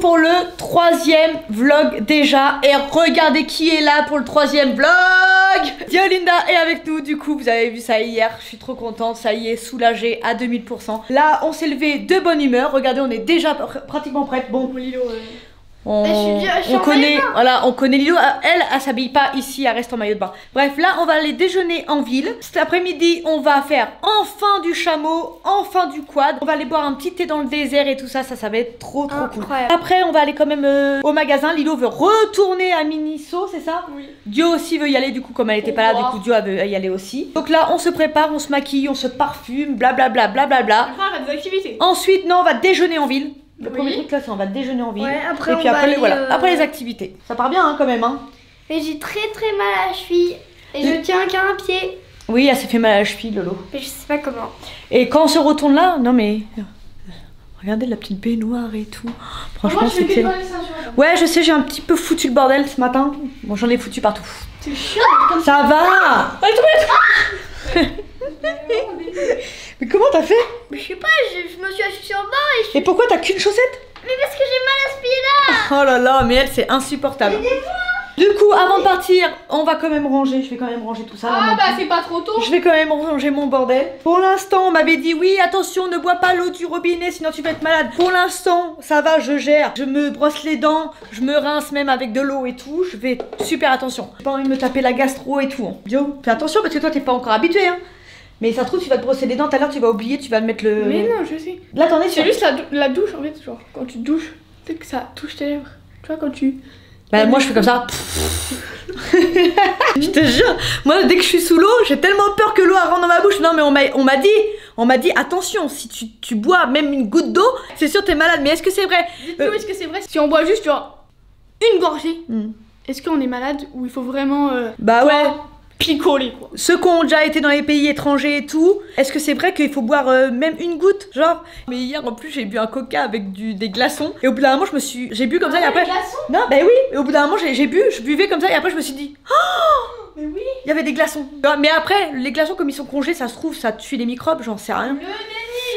pour le 3e vlog déjà. Et regardez qui est là pour le 3e vlog. Diolinda est avec nous. Du coup, vous avez vu ça hier. Je suis trop contente. Ça y est, soulagée à 2000%. Là, on s'est levé de bonne humeur. Regardez, on est déjà pratiquement prête. Bon, Lilo... On connaît, voilà, on connaît Lilo. Elle s'habille pas ici, elle reste en maillot de bain. Bref, là, on va aller déjeuner en ville. Cet après-midi, on va faire enfin du chameau, enfin du quad. On va aller boire un petit thé dans le désert et tout ça. Ça va être trop cool. Après, on va aller quand même au magasin. Lilo veut retourner à Miniso, c'est ça? Oui. Dio aussi veut y aller, du coup, comme elle était pas là, du coup, Dio veut y aller aussi. Donc là, on se prépare, on se maquille, on se parfume, blablabla, blablabla. Après, on va des activités. Ensuite, non, on va déjeuner en ville. Le premier truc là, c'est on va déjeuner en ville. Ouais, après, et puis après, après les activités. Ça part bien hein, quand même. Hein. Mais j'ai très mal à la cheville. Et je tiens qu'un pied. Oui, elle s'est fait mal à la cheville, Lolo. Mais je sais pas comment. Et quand on se retourne là, non mais... Regardez la petite baignoire et tout. Franchement, c'est excellent. Ouais, je sais, j'ai un petit peu foutu le bordel ce matin. Bon, j'en ai foutu partout. C'est chiant. Ça va. Mais comment t'as fait? Mais je sais pas, je me suis assise sur le banc et pourquoi t'as qu'une chaussette? Mais parce que j'ai mal à ce pied là. Oh là là, mais elle c'est insupportable. Du coup, avant de partir, on va quand même ranger. Je vais quand même ranger tout ça. Ah bah c'est pas trop tôt. Je vais quand même ranger mon bordel. Pour l'instant, on m'avait dit oui, attention, ne bois pas l'eau du robinet, sinon tu vas être malade. Pour l'instant, ça va, je gère. Je me brosse les dents, je me rince même avec de l'eau et tout. Je fais super attention. J'ai pas envie de me taper la gastro et tout. Hein. Dio, fais attention parce que toi, t'es pas encore habitué. Hein. Mais ça se trouve, tu vas te brosser les dents tout à l'heure, tu vas oublier, tu vas le mettre le. Mais non, je sais. Là, t'en es sûr. C'est juste la douche en fait, genre quand tu te douches, peut-être que ça touche tes lèvres. Tu vois, quand tu. Bah, moi je fais comme ça. Je te jure, moi dès que je suis sous l'eau, j'ai tellement peur que l'eau rentre dans ma bouche. Non, mais on m'a dit attention, si tu bois même une goutte d'eau, c'est sûr t'es malade. Mais est-ce que c'est vrai? Dites-nous, est-ce que c'est vrai? Si on boit juste genre une gorgée, est-ce qu'on est malade ou il faut vraiment. Bah ouais. Picoler quoi. Ceux qui ont déjà été dans les pays étrangers et tout, est-ce que c'est vrai qu'il faut boire même une goutte, genre? Mais hier en plus j'ai bu un coca avec des glaçons et au bout d'un moment j'ai bu comme ça et après. Non bah oui, et au bout d'un moment je buvais comme ça et après je me suis dit oh mais oui, il y avait des glaçons. Mais après les glaçons comme ils sont congelés, ça se trouve ça tue les microbes, j'en sais rien.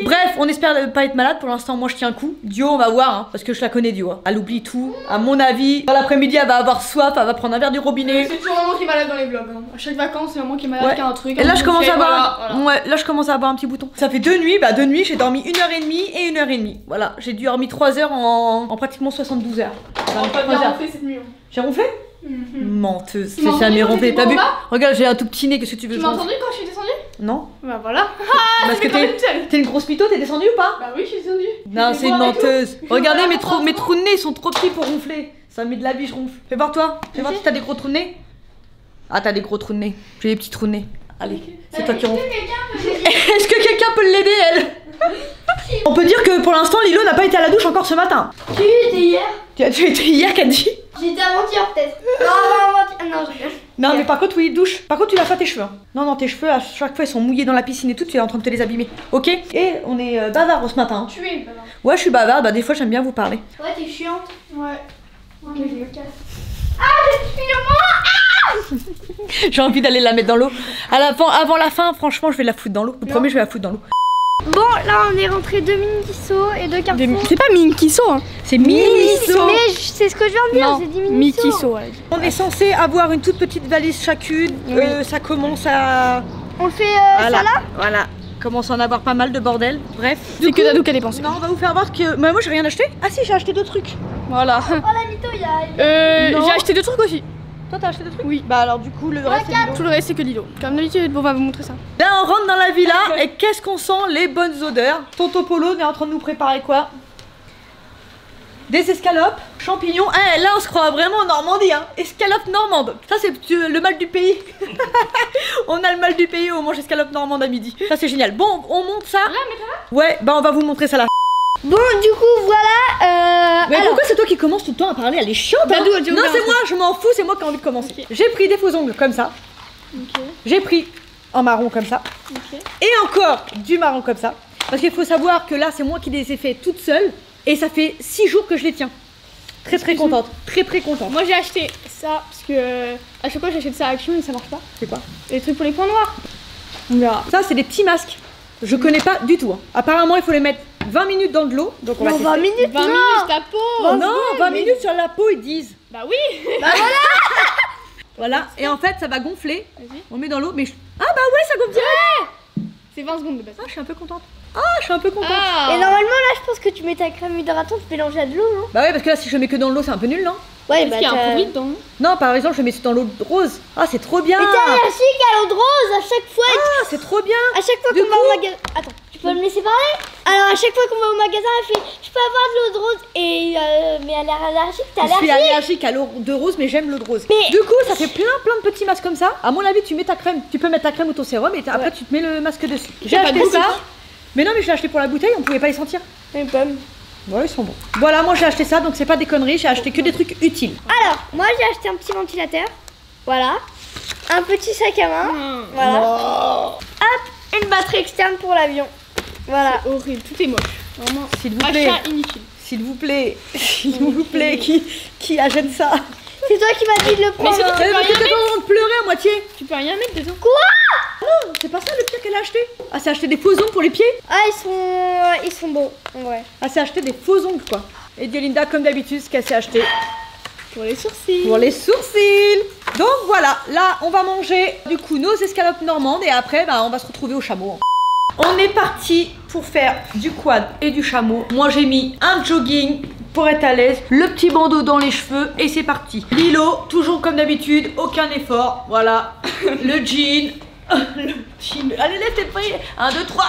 Bref, on espère ne pas être malade pour l'instant. Moi je tiens un coup. Dio, on va voir hein, parce que je la connais Dio. Hein. Elle oublie tout. À mon avis, dans l'après-midi, elle va avoir soif, elle va prendre un verre du robinet. C'est toujours maman qui est malade dans les vlogs. Hein. À chaque vacances, c'est maman qui est malade, qui a un truc. Et là je commence à avoir ouais, là je commence à avoir un petit bouton. Ça fait 2 nuits, bah 2 nuits, j'ai dormi 1h30 et 1h30. Voilà, j'ai dormi 3 heures en pratiquement 72 heures. On va bien ronfler cette nuit. J'ai ronflé? Menteuse, c'est jamais ronflé. T'as vu? Regarde, j'ai un tout petit nez, qu'est-ce que tu veux? Tu m'as entendu quand je suis descendue? Non. Bah voilà. Parce que t'es une grosse mytho, t'es descendue ou pas? Bah oui, je suis descendue. Non, c'est une menteuse. Regardez, mes trous de nez sont trop petits pour ronfler. Ça met de la vie, je ronfle. Fais voir toi. Fais voir si t'as des gros trous de nez. Ah, t'as des gros trous de nez. J'ai des petits trous de nez. Allez, c'est toi qui ronfle. Est-ce que quelqu'un peut l'aider, elle? On peut dire que pour l'instant, Lilo n'a pas été à la douche encore ce matin. J'ai été hier. Tu as été hier, Caddy? J'étais avant-hier peut-être. Non, non, mais par contre, oui, douche. Par contre, tu laves pas tes cheveux. Hein. Non, tes cheveux, à chaque fois, ils sont mouillés dans la piscine et tout, tu es en train de te les abîmer. Ok? Et on est bavard ce matin. Tu es bavard. Ouais, je suis bavarde, bah des fois, j'aime bien vous parler. Ouais, t'es chiante. Ouais. Ok, je me casse. Ah, je suis J'ai envie d'aller la mettre dans l'eau. Avant la fin, franchement, je vais la foutre dans l'eau. Le premier, je vais la foutre dans l'eau. Bon, là on est rentré 2 mini-kisso et 2 cartons. C'est pas mini-kisso, hein. C'est mini-kisso. Mais c'est ce que je viens de dire, c'est 10 mini-kisso. On est censé avoir une toute petite valise chacune. Oui. Ça commence à. On le fait voilà. ça là? Voilà. Commence à en avoir pas mal de bordel. Bref. C'est que Dadou qui a dépensé. Non, on va vous faire voir que. Mais moi j'ai rien acheté. Ah si, j'ai acheté 2 trucs. Voilà. Oh la mytho, il y a. J'ai acheté 2 trucs aussi. Toi t'as acheté 2 trucs? Oui. Bah alors du coup le reste c'est Lilo. Tout le reste c'est que Lilo. Comme d'habitude, on va vous montrer ça. Là on rentre dans la villa et qu'est-ce qu'on sent? Les bonnes odeurs. Tonton Polo est en train de nous préparer quoi? Des escalopes, champignons. Là on se croit vraiment en Normandie hein. Escalope normande. Ça c'est le mal du pays. On a le mal du pays, on mange escalope normande à midi. Ça c'est génial. Bon on monte ça. Là, mets-toi là. Ouais bah on va vous montrer ça là. Bon du coup voilà. Mais alors, pourquoi c'est toi qui commence tout le temps à parler? Elle est chiante hein. Non c'est moi, je m'en fous, c'est moi qui ai envie de commencer. Okay. J'ai pris des faux ongles comme ça. Okay. J'ai pris en marron comme ça. Okay. Et encore du marron comme ça. Parce qu'il faut savoir que là c'est moi qui les ai fait toute seule. Et ça fait 6 jours que je les tiens. Très contente. Très contente. Moi j'ai acheté ça parce que à chaque fois j'achète ça à Action et ça marche pas. C'est quoi? Les trucs pour les points noirs. On verra. Ça c'est des petits masques. Je connais pas du tout. Hein. Apparemment, il faut les mettre 20 minutes dans de l'eau. Donc on va tester. 20 minutes, 20 minutes ta peau. Non, 20 minutes sur la peau, ils disent. Bah oui. Bah voilà. Voilà, et en fait, ça va gonfler. Vas-y. On met dans l'eau, mais ah bah ouais, ça gonfle direct. C'est 20 secondes de base. Ah, je suis un peu contente. Ah, je suis un peu contente. Ah. Et normalement là, je pense que tu mets ta crème hydratante mélangée à de l'eau, non? Bah ouais, parce que là, si je mets que dans l'eau, c'est un peu nul, non? Ouais, Est-ce qu'il y a un produit dedans? Non, par exemple, je mets dans l'eau rose. Ah, c'est trop bien. Mais t'es allergique à l'eau de rose à chaque fois. Ah, c'est trop bien. À chaque fois Du qu'on va coup- au magasin. Attends, tu peux me laisser parler? Alors à chaque fois qu'on va au magasin, elle fait je peux avoir de l'eau de rose et mais elle est allergique, t'es Je suis allergique. allergique à l'eau de rose, mais j'aime l'eau de rose. Mais- Du coup, ça fait plein de petits masques comme ça. À mon avis, tu mets ta crème. Tu peux mettre ta crème ou ton sérum et après, tu te mets le masque dessus. J'ai pas de acheté goût, ça. ça. Mais non, mais je l'ai acheté pour la bouteille, on pouvait pas les sentir. Les pommes. Ouais, ils sont bons. Voilà, moi j'ai acheté ça, donc c'est pas des conneries. J'ai acheté que des trucs utiles. Alors, moi j'ai acheté un petit ventilateur. Voilà. Un petit sac à main. Voilà. Hop, une batterie externe pour l'avion. Voilà. Horrible, tout est moche. Vraiment. S'il vous plaît. Achat inutile. S'il vous plaît, qui achète ça? C'est toi qui m'as dit de le prendre. surtout, hein. tu peux Parce que rien t'es en train de pleurer à moitié. Tu peux rien mettre dedans. Non, c'est pas ça le pire qu'elle a acheté. Ah, c'est acheter des faux ongles pour les pieds. Ah, ils sont beaux. En vrai. Ah, c'est acheter des faux ongles quoi. Et Diolinda, comme d'habitude, ce qu'elle s'est acheté Pour les sourcils. pour les sourcils. Donc voilà, là on va manger du coup nos escalopes normandes et après bah, on va se retrouver au chameau. On est parti pour faire du quad et du chameau. Moi j'ai mis un jogging pour être à l'aise, le petit bandeau dans les cheveux et c'est parti. Lilo, toujours comme d'habitude, aucun effort. Voilà, le jean. Le jean. Allez, lève tes pieds. 1, 2, 3.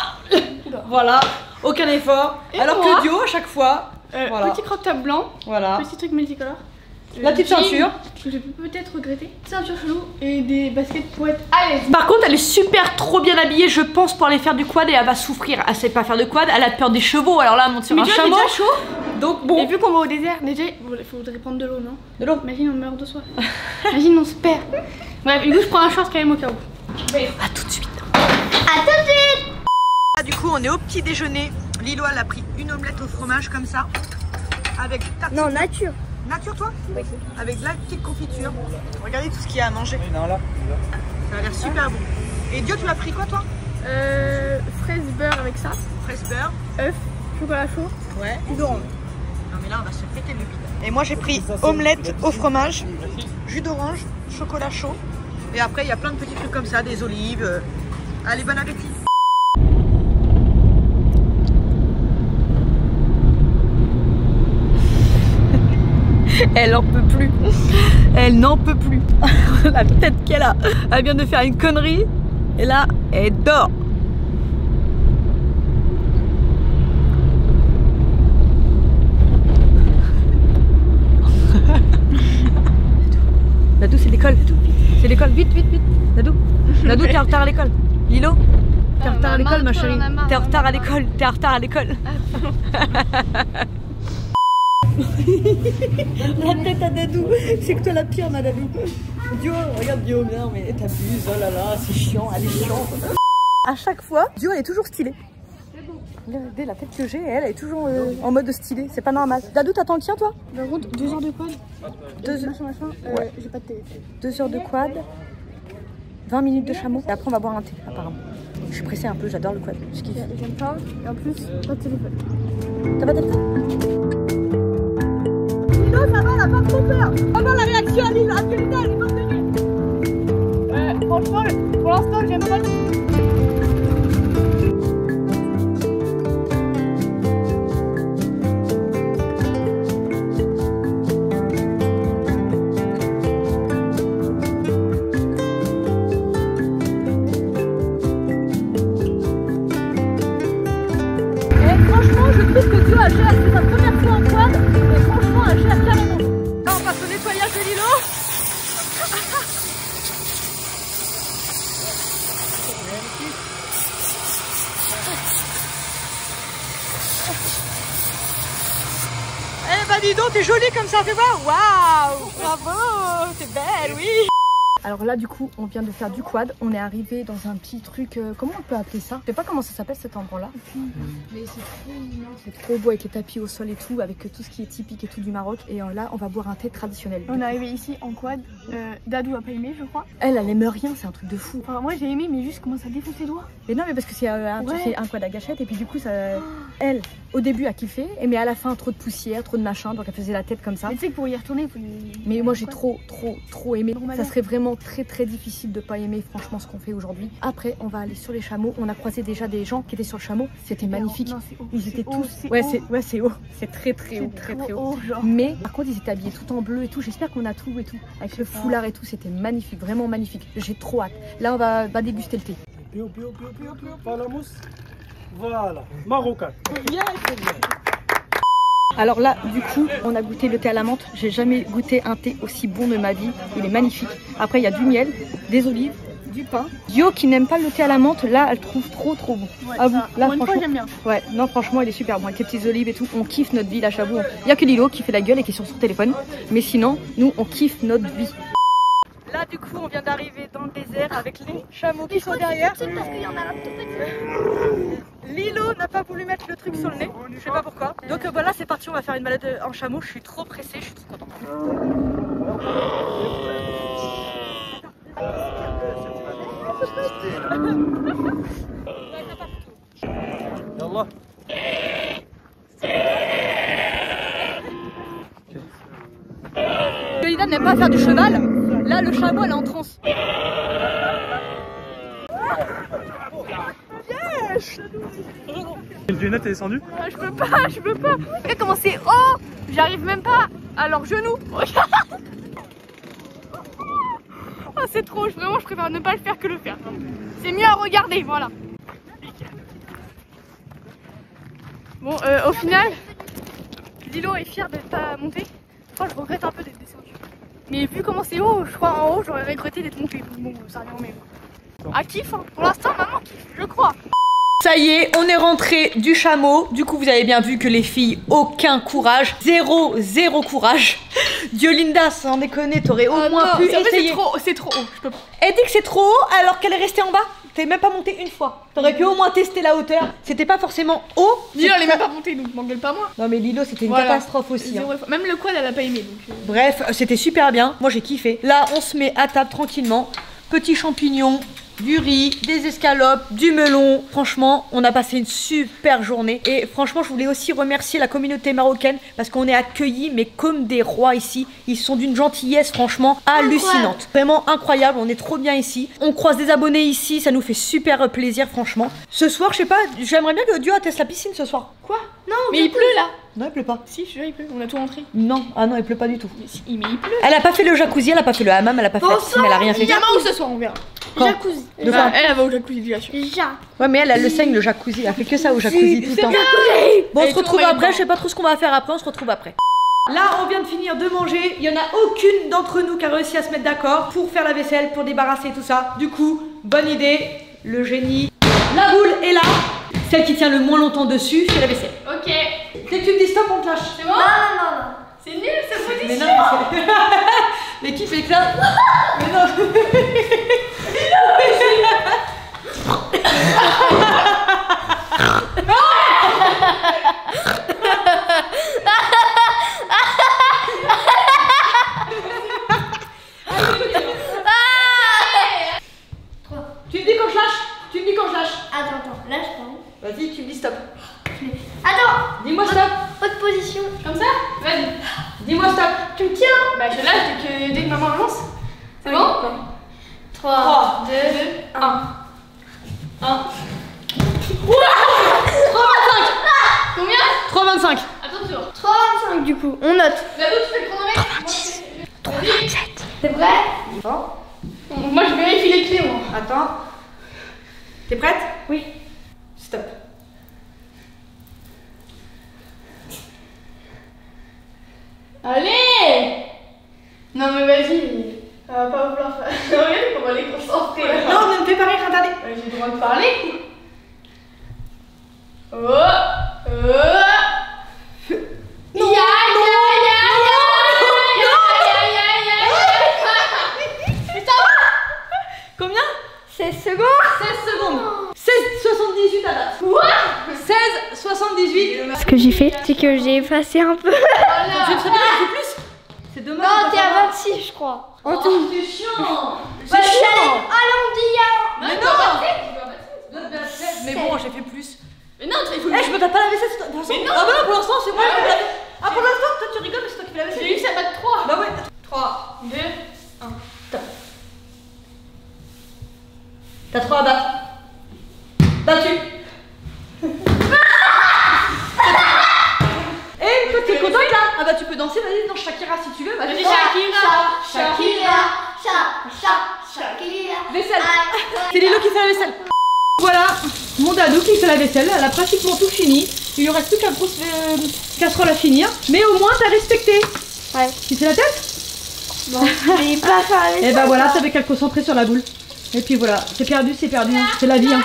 Voilà, aucun effort. Et Alors moi que Dio à chaque fois. Voilà. Petit crop top blanc. Voilà. Petit truc multicolore. La petite Jean, ceinture. Que je peux peut-être regretter. Ceinture chelou et des baskets pour être à l'aise. Par contre, elle est super trop bien habillée, je pense, pour aller faire du quad et elle va souffrir. Elle sait pas faire de quad, elle a peur des chevaux, alors là, elle monte sur Mais un tu vois, chameau. c'est déjà chaud. Donc Et bon, vu qu'on va au désert, déjà, il faudrait prendre de l'eau, non? de l'eau. Imagine, on meurt de soif. Imagine, on se perd. Bref, du coup, je prends un short quand même au cas où. À tout de suite. À tout de suite. Ah, du coup, on est au petit déjeuner. Lilo, elle a pris une omelette au fromage comme ça, avec tartine. Non, nature. Nature, toi? Oui. Avec de la petite confiture. Regardez tout ce qu'il y a à manger. Non, là. Ça a l'air super bon. Et Dio, tu as pris quoi, toi? Fraise beurre avec ça. Fraise beurre. œuf, chocolat chaud, Ouais. jus d'orange. Non, mais là, on va se péter le bide. Et moi, j'ai pris omelette au fromage, jus d'orange, chocolat chaud. Et après, il y a plein de petits trucs comme ça, des olives. Allez, bon appétit. Elle en peut plus. Elle n'en peut plus. La tête qu'elle a. Elle vient de faire une connerie. Et là, elle dort. Nadou, c'est l'école. C'est l'école. Vite, vite, vite. Nadou. Nadou, t'es en retard à l'école. Lilo, t'es en retard à l'école, ma chérie. T'es en retard à l'école. T'es en retard à l'école. La tête à Dadou, c'est que toi la pire, ma Dadou. Dio, regarde Dio, non mais t'abuses, oh là là, c'est chiant, elle est chiante. À chaque fois, Dio elle est toujours stylée. Regardez la tête que j'ai, elle est toujours en mode stylé, c'est pas normal. Dadou, t'attends le tien toi? Par contre, 2 heures de quad. 2 heures. Ouais. J'ai pas de télé. 2 heures de quad, 20 minutes de chameau, et après on va boire un thé apparemment. Je suis pressée un peu, j'adore le quad, je kiffe. J'aime pas. Et en plus, pas de téléphone. T'as pas de téléphone? Lilo, ça va, elle a pas trop peur. Comment la réaction à Lilo, à Diolinda, elle est morte de nuit. Franchement, pour l'instant, j'aime pas le. Franchement, je trouve que Dio a géré, c'est sa première fois en quad, et franchement, elle gère carrément. Là, on passe au nettoyage de Lilo. Eh bah dis donc, t'es jolie comme ça, fais voir. Waouh, bravo, t'es belle, oui. Alors là du coup on vient de faire du quad. On est arrivé dans un petit truc, comment on peut appeler ça? Je sais pas comment ça s'appelle cet endroit là. Mais c'est trop mignon, c'est trop beau avec les tapis au sol et tout, avec tout ce qui est typique et tout du Maroc. Et là on va boire un thé traditionnel. On est arrivé ici en quad. Dadou a pas aimé je crois. Elle aime rien, c'est un truc de fou. Enfin, moi j'ai aimé mais juste comment ça défonce les doigts. Mais non mais parce que c'est un quad à gâchette et puis du coup ça... Elle au début a kiffé mais à la fin trop de poussière, trop de machin, donc elle faisait la tête comme ça. Mais tu sais que pour y retourner il faut... Mais moi j'ai trop aimé. Ça serait vraiment très difficile de pas aimer franchement ce qu'on fait aujourd'hui. Après on va aller sur les chameaux. On a croisé déjà des gens qui étaient sur le chameau. C'était magnifique. Non, haut, ils étaient tous... c'est haut. C'est très haut. Mais par contre ils étaient habillés tout en bleu et tout. J'espère qu'on a tout et tout. Avec le foulard et tout, c'était magnifique, vraiment magnifique. J'ai trop hâte. Là on va déguster le thé. Pas la mousse. Voilà, marocain. Alors là, du coup, on a goûté le thé à la menthe. J'ai jamais goûté un thé aussi bon de ma vie. Il est magnifique. Après, il y a du miel, des olives, du pain. Dio qui n'aime pas le thé à la menthe, là, elle trouve trop bon. Ouais, à vous, là, franchement, j'aime bien. Ouais, non, franchement, il est super bon. Avec les petites olives et tout, on kiffe notre vie là, Chabou. Il y a que Lilo qui fait la gueule et qui est sur son téléphone. Mais sinon, nous, on kiffe notre vie. Là, du coup, on vient d'arriver dans le désert avec les chameaux qui sont derrière. Parce qu'il y en a un tout petit. Lilo n'a pas voulu mettre le truc sur le nez, je sais pas pourquoi. Donc voilà, c'est parti, on va faire une balade en chameau. Je suis trop pressée, je suis trop contente. Yallah. Yolanda n'aime pas faire du cheval. Là, le chameau, elle est en transe. Une lunette est descendue. Je peux pas. Regarde comment c'est haut. J'arrive même pas à leurs genoux. Oh, c'est trop. Vraiment, je préfère ne pas le faire que le faire. C'est mieux à regarder, voilà. Bon, au final, Lilo est fier d'être pas monté. Moi, je regrette un peu d'être descendu. Mais vu comment c'est haut, je crois en haut, j'aurais regretté d'être monté. Bon, ça revient au même. Ah, kiff, hein. Pour l'instant, maman kiffe, je crois. Ça y est, on est rentré du chameau. Du coup, vous avez bien vu que les filles, aucun courage. Zéro courage. Diolinda, sans déconner, t'aurais au moins pu essayer. C'est trop haut, je peux pas. Elle dit que c'est trop haut alors qu'elle est restée en bas. T'es même pas montée une fois. T'aurais pu au moins tester la hauteur. C'était pas forcément haut. Lilo, elle est même pas montée, donc m'engueule pas moi. Non mais Lilo, c'était une catastrophe aussi. Hein. Même le quad, elle a pas aimé. Donc... Bref, c'était super bien. Moi, j'ai kiffé. Là, on se met à table tranquillement. Petits champignons, du riz, des escalopes, du melon. Franchement, on a passé une super journée. Et franchement, je voulais aussi remercier la communauté marocaine parce qu'on est accueillis, mais comme des rois ici. Ils sont d'une gentillesse, franchement, hallucinante. Vraiment incroyable, on est trop bien ici. On croise des abonnés ici, ça nous fait super plaisir, franchement. Ce soir, je sais pas, j'aimerais bien que Dio teste la piscine ce soir. Quoi? Non, mais il pleut là. Non, il pleut pas. Si, je suis là, il pleut. On a tout rentré. Non, ah non, il pleut pas du tout. Mais il pleut. Elle a pas fait le jacuzzi, elle a pas fait le hammam, elle a pas fait la piscine, elle a rien fait. Demain ou ce soir, on verra. Quand? Jacuzzi. De quoi? Elle va au jacuzzi, bien sûr. Ouais, mais elle le saigne le jacuzzi, elle fait que ça au jacuzzi tout le temps. Bon, on se retrouve après, je sais pas trop ce qu'on va faire après, on se retrouve après. Là, on vient de finir de manger, il y en a aucune d'entre nous qui a réussi à se mettre d'accord pour faire la vaisselle, pour débarrasser tout ça. Du coup, bonne idée, le génie. La boule est là, celle qui tient le moins longtemps dessus, c'est la vaisselle. Ok. Dès que tu me dis stop, on te lâche. C'est bon? Non. C'est nul cette position. Mais non, mais qui fait ça? Mais non. Tu me dis quand je lâche? Attends, lâche pas. Vas-y, tu me dis stop. Attends. Dis-moi stop. Haute position. Comme ça? Vas-y. Dis-moi stop. Tu me tiens. Bah je lâche dès que maman avance. C'est bon? 3, 2, 1. 1. 3,25. Combien? 3,25. Attention. 3,25 du coup. On note. D'abord tu fais le chronomètre. 3,27. C'est vrai? Moi je vérifie les clés moi. Attends. T'es prête? Oui. Stop. Allez! Non mais vas-y. Ça va pas vouloir faire. Regarde comment elle est concentrée. Non, ne me fais pas rire, regardez. J'ai le droit de parler. Mais ça va! que j'ai fait, c'est que j'ai effacé un peu. Tu veux savoir un peu plus? C'est dommage. Non, t'es à 26, je crois. En tout. C'est chiant. Bah, allez, on dit Mais non. Mais bon, j'ai fait plus. Mais non, il faut Eh, je me tape pas la vaisselle. De toute façon. Ah bah non, pour l'instant, c'est moi qui fais la vaisselle. Ah, pour l'instant, toi tu rigoles, mais c'est toi qui fais la vaisselle. J'ai eu ça bat de 3. Bah ouais. 3, 2, 1. Top. T'as 3 à battre. Battu. Eh, toi t'es contente là? Ah bah tu peux danser, vas-y, dans Shakira si tu veux. Vas-y, Shakira. Vaisselle. C'est Lilo qui fait la vaisselle. Voilà, mon dado qui fait la vaisselle, elle a pratiquement tout fini. Il lui reste plus qu'un grosse casserole à finir. Mais au moins t'as respecté. Ouais. Tu fais la tête? Non, j'ai pas fait la vaisselle. Et bah voilà, t'avais qu'à te concentrer sur la boule. Et puis voilà, c'est perdu, hein. C'est la vie. Hein.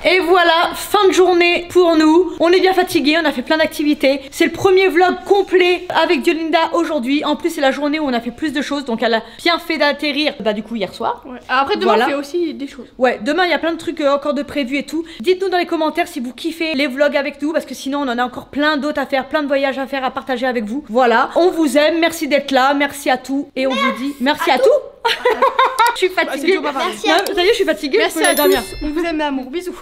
Et voilà, fin de journée pour nous. On est bien fatigués, on a fait plein d'activités. C'est le premier vlog complet avec Diolinda aujourd'hui. En plus, c'est la journée où on a fait plus de choses. Donc elle a bien fait d'atterrir, bah du coup hier soir. Ouais. Après demain Voilà. on fait aussi des choses. Ouais, demain il y a plein de trucs encore de prévus et tout. Dites-nous dans les commentaires si vous kiffez les vlogs avec nous, parce que sinon on en a encore plein d'autres à faire, plein de voyages à faire, à partager avec vous. Voilà, on vous aime, merci d'être là, merci à tout. Et on vous dit merci à tout. Je suis fatiguée. toujours pas pareil. Merci à Ça y est, je suis fatiguée. Merci je peux à aller dormir. tous. On vous aime d'amour. Bisous.